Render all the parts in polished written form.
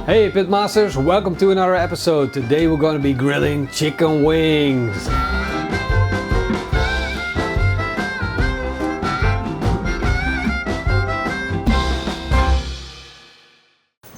Hey Pitmasters, welcome to another episode. Today we're going to be grilling chicken wings.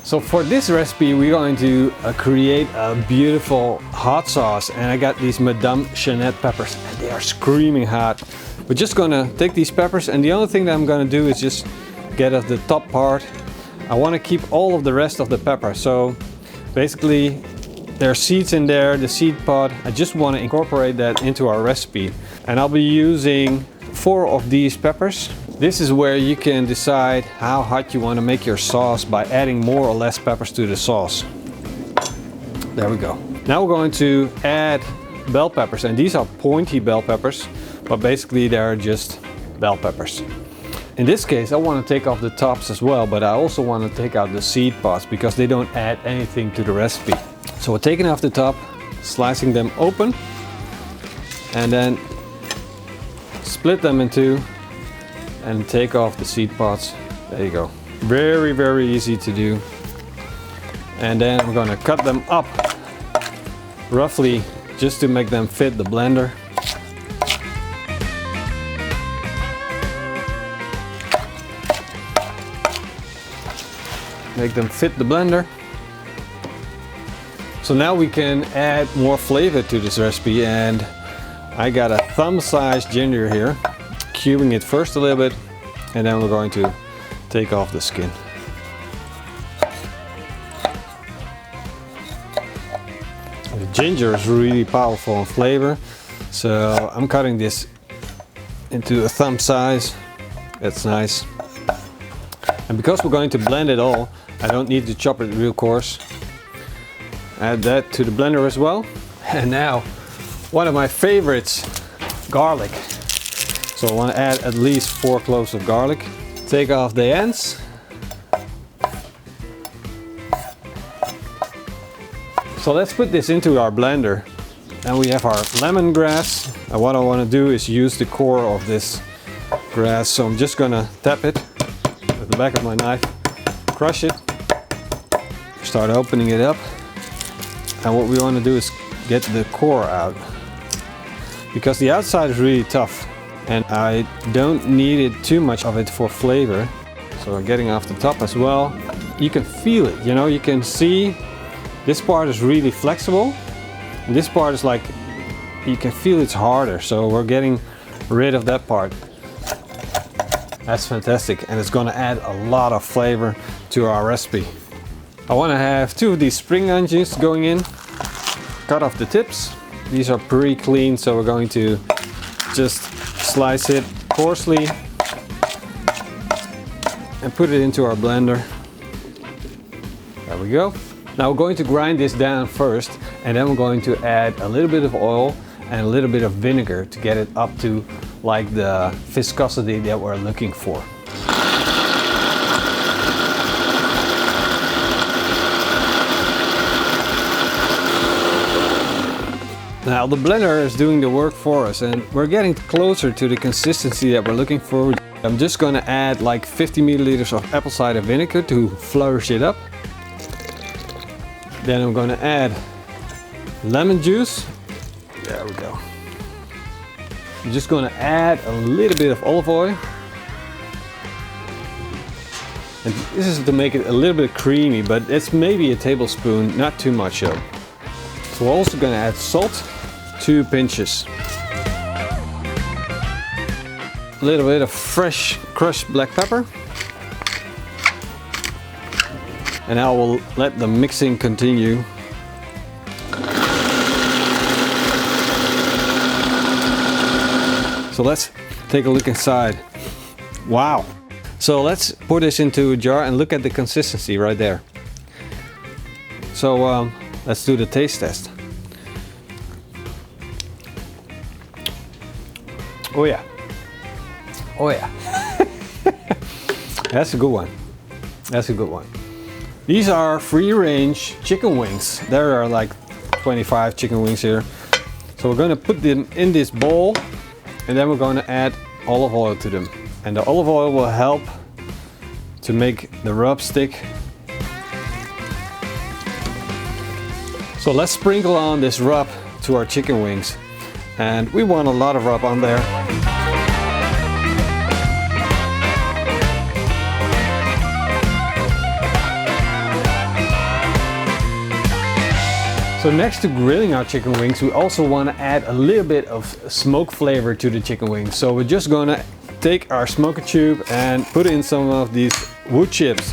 So for this recipe we're going to create a beautiful hot sauce, and I got these Madame Jeanette peppers and they are screaming hot. We're just going to take these peppers, and the only thing that I'm going to do is just get at the top part. I want to keep all of the rest of the pepper, so basically there are seeds in there, the seed pod. I just want to incorporate that into our recipe, and I'll be using 4 of these peppers. This is where you can decide how hot you want to make your sauce by adding more or less peppers to the sauce. There we go. Now we're going to add bell peppers, and these are pointy bell peppers, but basically they're just bell peppers. In this case I want to take off the tops as well, but I also want to take out the seed pods because they don't add anything to the recipe. So we're taking off the top, slicing them open, and then split them in two and take off the seed pods. There you go. Very, very easy to do. And then I'm going to cut them up roughly just to make them fit the blender. Make them fit the blender. So now we can add more flavor to this recipe, and I got a thumb-sized ginger here, cubing it first a little bit, and then we're going to take off the skin. The ginger is really powerful in flavor, so I'm cutting this into a thumb size. That's nice. And because we're going to blend it all, I don't need to chop it real coarse. Add that to the blender as well. And now, one of my favorites, garlic. So I want to add at least 4 cloves of garlic. Take off the ends. So let's put this into our blender. And we have our lemongrass. And what I want to do is use the core of this grass. So I'm just gonna tap it with the back of my knife, crush it, start opening it up, and what we want to do is get the core out, because the outside is really tough and I don't need it too much of it for flavor. So getting off the top as well. You can feel it, you know, you can see this part is really flexible and this part is like, you can feel it's harder, so we're getting rid of that part. That's fantastic, and it's going to add a lot of flavor to our recipe. I want to have 2 of these spring onions going in. Cut off the tips. These are pretty clean, so we're going to just slice it coarsely and put it into our blender. There we go. Now we're going to grind this down first, and then we're going to add a little bit of oil and a little bit of vinegar to get it up to like the viscosity that we're looking for. Now the blender is doing the work for us, and we're getting closer to the consistency that we're looking for. I'm just going to add like 50 milliliters of apple cider vinegar to flourish it up. Then I'm going to add lemon juice. There we go. I'm just going to add a little bit of olive oil. And this is to make it a little bit creamy, but it's maybe a tablespoon, not too much though. So we're also going to add salt, 2 pinches. A little bit of fresh crushed black pepper. And I will let the mixing continue. So let's take a look inside. Wow. So let's pour this into a jar and look at the consistency right there. So let's do the taste test. Oh yeah. Oh yeah. That's a good one. That's a good one. These are free-range chicken wings. There are like 25 chicken wings here. So we're going to put them in this bowl, and then we're going to add olive oil to them. And the olive oil will help to make the rub stick. So let's sprinkle on this rub to our chicken wings. And we want a lot of rub on there. So next to grilling our chicken wings, we also want to add a little bit of smoke flavor to the chicken wings. So we're just going to take our smoker tube and put in some of these wood chips.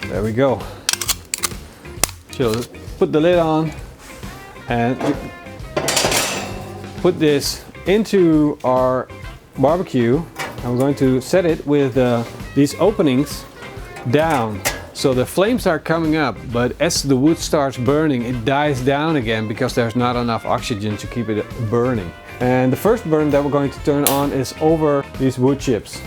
There we go. So put the lid on and put this into our barbecue. I'm going to set it with these openings down. So the flames are coming up, but as the wood starts burning, it dies down again because there's not enough oxygen to keep it burning. And the first burn that we're going to turn on is over these wood chips.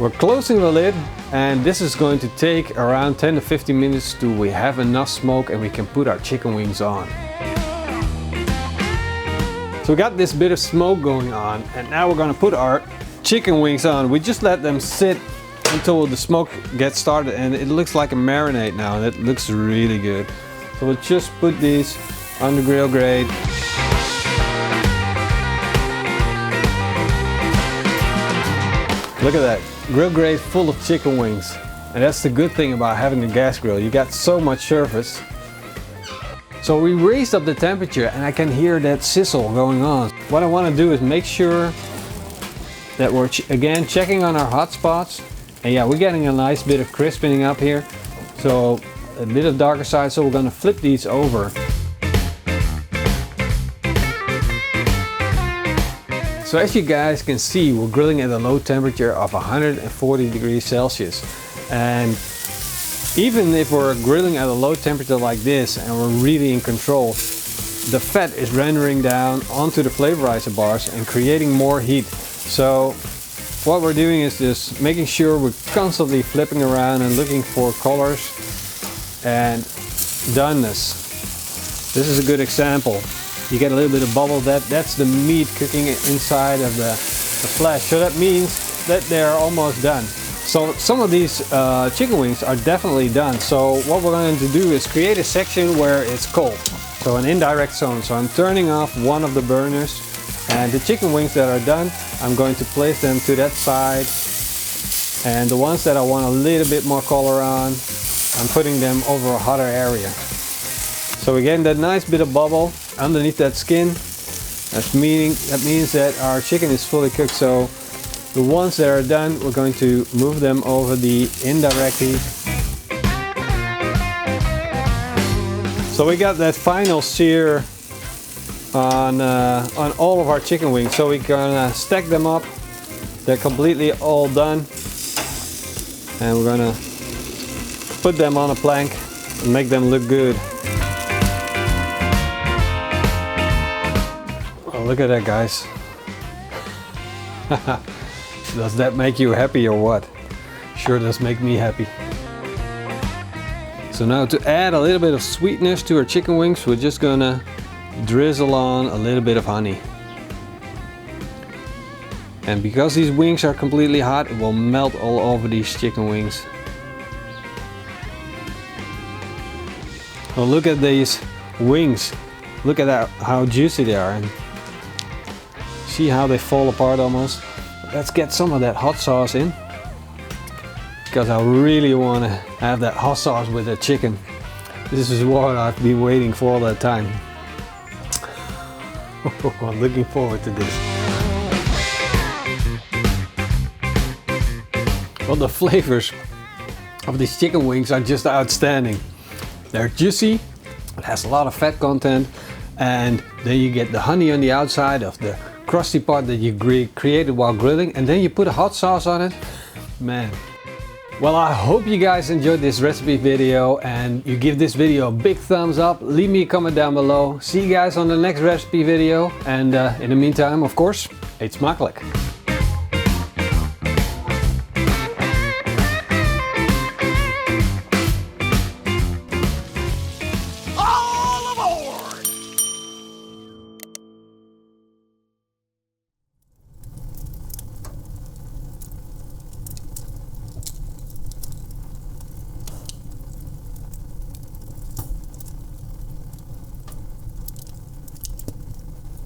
We're closing the lid, and this is going to take around 10 to 15 minutes till we have enough smoke and we can put our chicken wings on. So we got this bit of smoke going on, and now we're going to put our chicken wings on. We just let them sit until the smoke gets started, and it looks like a marinade now, and it looks really good. So we'll just put these on the grill grate. Look at that, grill grate full of chicken wings. And that's the good thing about having a gas grill. You got so much surface. So we raised up the temperature and I can hear that sizzle going on. What I want to do is make sure that we're again checking on our hot spots. And yeah, we're getting a nice bit of crispening up here. So a bit of darker side, so we're going to flip these over. So as you guys can see, we're grilling at a low temperature of 140 degrees Celsius. And even if we're grilling at a low temperature like this and we're really in control, the fat is rendering down onto the flavorizer bars and creating more heat. So what we're doing is just making sure we're constantly flipping around and looking for colors and doneness. This is a good example. You get a little bit of bubble, that's the meat cooking inside of the flesh. So that means that they're almost done. So some of these chicken wings are definitely done. So what we're going to do is create a section where it's cold. So an indirect zone. So I'm turning off one of the burners, and the chicken wings that are done, I'm going to place them to that side. And the ones that I want a little bit more color on, I'm putting them over a hotter area. So again, that nice bit of bubble underneath that skin, that means that our chicken is fully cooked. So the ones that are done, we're going to move them over the indirect heat. So we got that final sear on all of our chicken wings. So we're gonna stack them up. They're completely all done. And we're gonna put them on a plank and make them look good. Oh, look at that, guys. Does that make you happy or what? Sure does make me happy. So now to add a little bit of sweetness to our chicken wings, we're just gonna drizzle on a little bit of honey. And because these wings are completely hot, it will melt all over these chicken wings. Well, look at these wings. Look at that, how juicy they are. And see how they fall apart almost. Let's get some of that hot sauce in, because I really want to have that hot sauce with the chicken. This is what I've been waiting for all that time. I'm looking forward to this. Well, the flavors of these chicken wings are just outstanding. They're juicy, it has a lot of fat content, and then you get the honey on the outside of the crusty part that you created while grilling, and then you put a hot sauce on it. Man. Well, I hope you guys enjoyed this recipe video, and you give this video a big thumbs up. Leave me a comment down below. See you guys on the next recipe video, and in the meantime, of course, eet smakelijk.